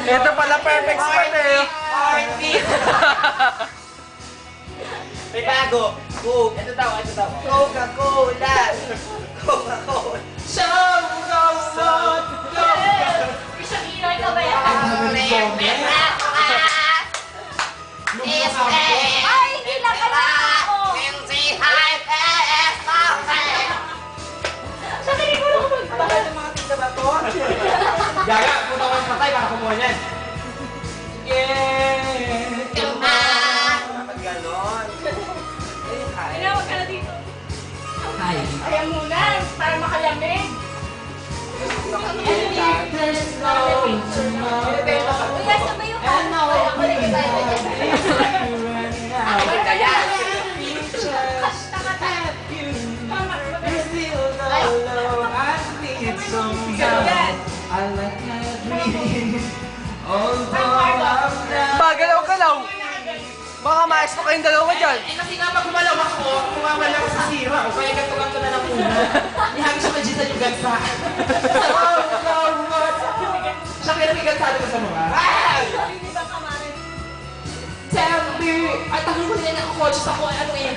Ito pala perfect spot eh. Heartbeat! May bago. Coke. Ito daw. Coca-Cola. Coca-Cola. Show! Isang ka ba yan? Ay, hindi na pala ako! Sabi ko lang magpapalala. Bakit yung mga tinda ba to? Gaga, punta ko yung patay para kumuha niyan. Dapat ganon. Tinawag ka na dito. Hi. Ayan muna, para makalamig. Kuya, sabay yung ano. Ako rin kita yun. Kaya. Galaw-galaw. Baka maayos na kayong dalawa dyan. Eh kasi nga pag gumalaw ako, kumawala ako sa sira ko. Kaya ganto-ganto na lang muna. Hindi hanggang sa majitan yung gansa. Siya kaya may gansado ko sa mga. Hindi ba kamarin? Tell me! Ay, tanong mo nila nakakotches ako. Ano eh?